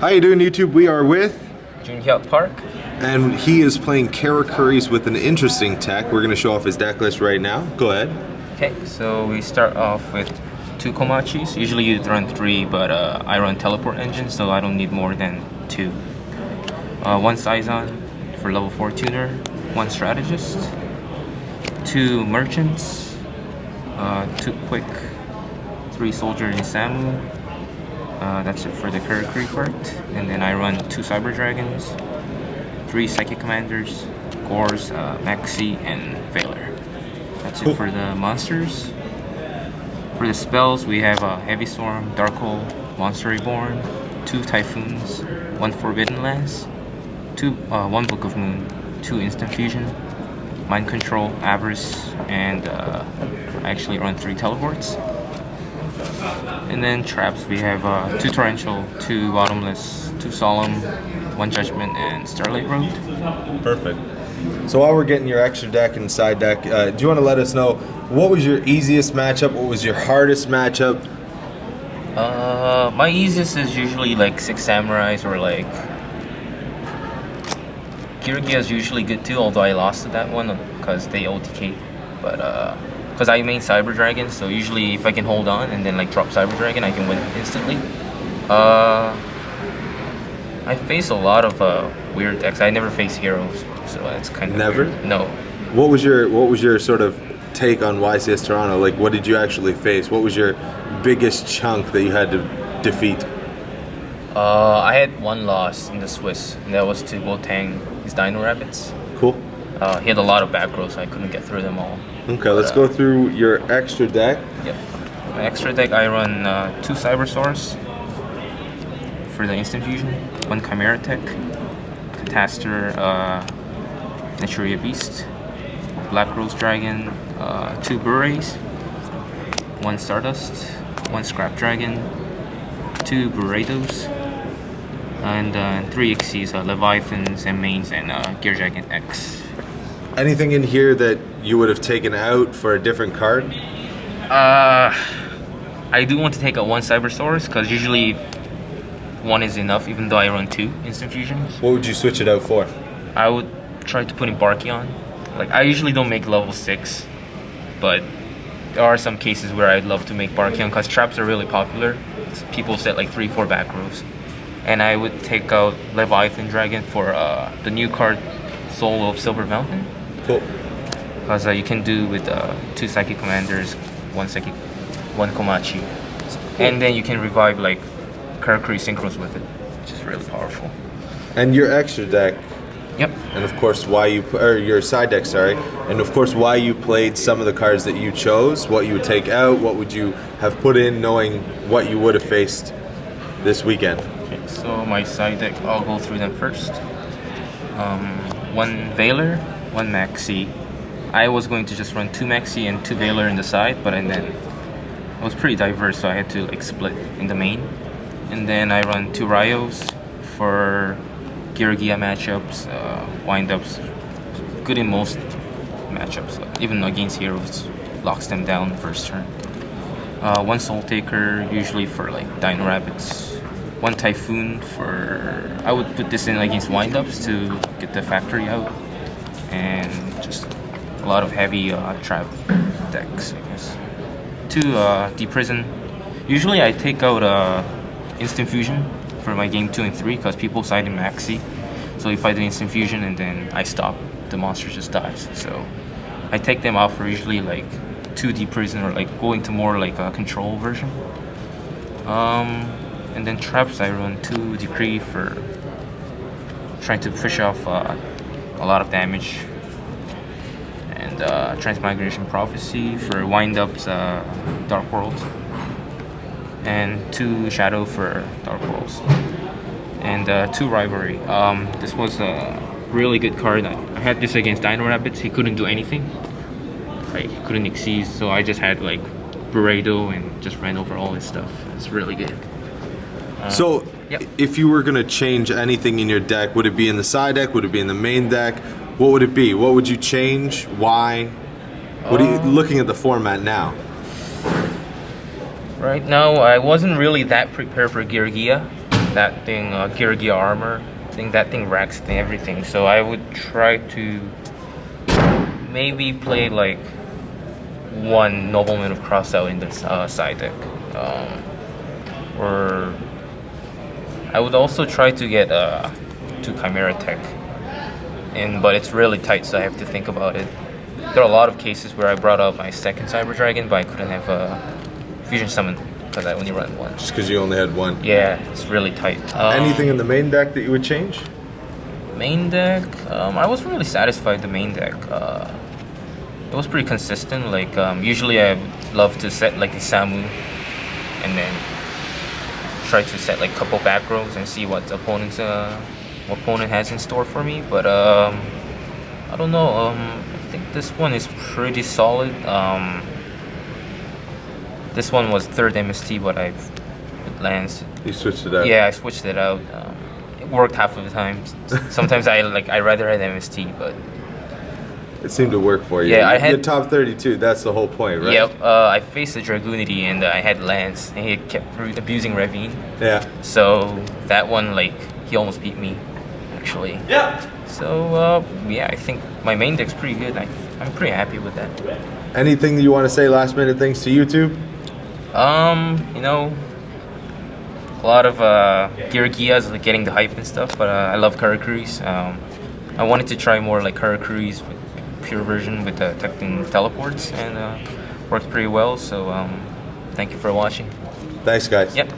How you doing, YouTube? We are with Joonhyuk Park. and he is playing Karakuris with an interesting tech. We're going to show off his deck list right now. Go ahead. Okay, so we start off with 2 Komachis. Usually you run 3, but I run teleport engine, so I don't need more than 2. 1 Saizan for level 4 tuner, 1 strategist, 2 merchants, 2 quick, 3 soldier and Samu. That's it for the Karakuri part. And then I run 2 cyber dragons, 3 psychic commanders, cores, maxi, and Veiler. That's it for the monsters. For the spells, we have Heavy Storm, Dark Hole, Monster Reborn, 2 Typhoons, 1 Forbidden Lance, 1 Book of Moon, 2 Instant Fusion, Mind Control, Avarice, and I actually run 3 teleports. And then traps, we have 2 Torrential, 2 Bottomless, 2 Solemn, 1 Judgment, and Starlight Road. Perfect. So while we're getting your extra deck and side deck, do you want to let us know what was your easiest matchup? What was your hardest matchup? My easiest is usually like 6 Samurais or like Kirigia is usually good too, although I lost to that one because they OTK'd. But because I main Cyber Dragon, so usually if I can hold on and then like drop Cyber Dragon, I can win instantly. I face a lot of weird decks. I never face heroes, so that's kind of never. Weird. No. What was your sort of take on YCS Toronto? Like, what did you actually face? What was your biggest chunk that you had to defeat? I had 1 loss in the Swiss, and that was to Wotang, his Dino Rabbits. Cool. He had a lot of back rows, so I couldn't get through them all. Okay, let's go through your extra deck. Yep. My extra deck, I run 2 Cybersaurs for the instant fusion, 1 Chimera Tech, Catastor, Naturia Beast, Black Rose Dragon, 2 Bures, 1 Stardust, 1 Scrap Dragon, 2 Burritos, and 3 Ixies, Leviathans and Mains, and Gear Dragon X. Anything in here that you would have taken out for a different card? I do want to take out 1 Cybersaurus because usually 1 is enough, even though I run 2 instant fusions. What would you switch it out for? I would try to put in Barkion. Like, I usually don't make level 6, but there are some cases where I'd love to make Barkion because traps are really popular. People set like 3-4 back rows. And I would take out Leviathan Dragon for the new card Soul of Silver Mountain. Cool. Because you can do with 2 Psychic Commanders, 1 Psychic, 1 Komachi. And then you can revive like Karakuri Synchros with it, which is really powerful. And your extra deck. Yep. And of course, your side deck, sorry. And of course, why you played some of the cards that you chose, what you would take out, what would you have put in, knowing what you would have faced this weekend. Okay, so my side deck, I'll go through them first. 1 Veiler, 1 Maxi. I was going to just run 2 Maxi and 2 Veiler in the side, but then it was pretty diverse, so I had to like split in the main. And then I run 2 Ryos for Kirigia matchups, wind-ups, good in most matchups, like, even against heroes, locks them down first turn. 1 Soul Taker, usually for like Dino Rabbits. 1 Typhoon for, I would put this in against wind-ups to get the factory out. And just a lot of heavy trap decks, I guess. 2 Deep Prison. Usually I take out Instant Fusion for my game 2 and 3 because people side in Maxi. So if I do Instant Fusion and then I stop, the monster just dies. So I take them out for usually like 2 Deep Prison or like going to more like a control version. And then traps, I run 2 Decree for trying to push off a lot of damage. And Transmigration Prophecy for wind-ups, Dark World. And 2 Shadow for Dark Worlds. And 2 Rivalry. This was a really good card. I had this against Dino Rabbits. He couldn't do anything. Like, he couldn't exceed, so I just had like Burrito and just ran over all his stuff. It's really good. So, yep. If you were going to change anything in your deck, would it be in the side deck? Would it be in the main deck? What would it be? What would you change? Why? What are you looking at the format now? Right now, I wasn't really that prepared for Kirigia. that thing, Gear armor. I think that thing racks everything. So I would try to maybe play like one Nobleman of Crossout in the side deck. Or I would also try to get 2 Chimera Tech in, but it's really tight, so I have to think about it. There are a lot of cases where I brought up my second Cyber Dragon, but I couldn't have a Fusion Summon because I only run one. Just because you only had one. Yeah, it's really tight. Anything in the main deck that you would change? Main deck, I was really satisfied with the main deck. It was pretty consistent. Like usually I love to set like the Samu, and then try to set like a couple back rows and see what the opponent has in store for me. But I don't know. I think this one is pretty solid. This one was 3rd MST, but it lands. You switched it out. Yeah, I switched it out. It worked half of the time. Sometimes I rather had MST, but it seemed to work for you. Yeah, I had you top 32. That's the whole point, right? Yep. I faced the Dragoonity and I had Lance, and he kept abusing Ravine. Yeah. So that one, like, he almost beat me, actually. Yeah. So yeah, I think my main deck's pretty good. I'm pretty happy with that. Anything that you want to say? Last minute things to YouTube. You know, a lot of Gear Gias like getting the hype and stuff, but I love Karakuris. I wanted to try more like Karakuris with pure version with the Tekton teleports, and worked pretty well. So thank you for watching. Thanks, guys. Yep.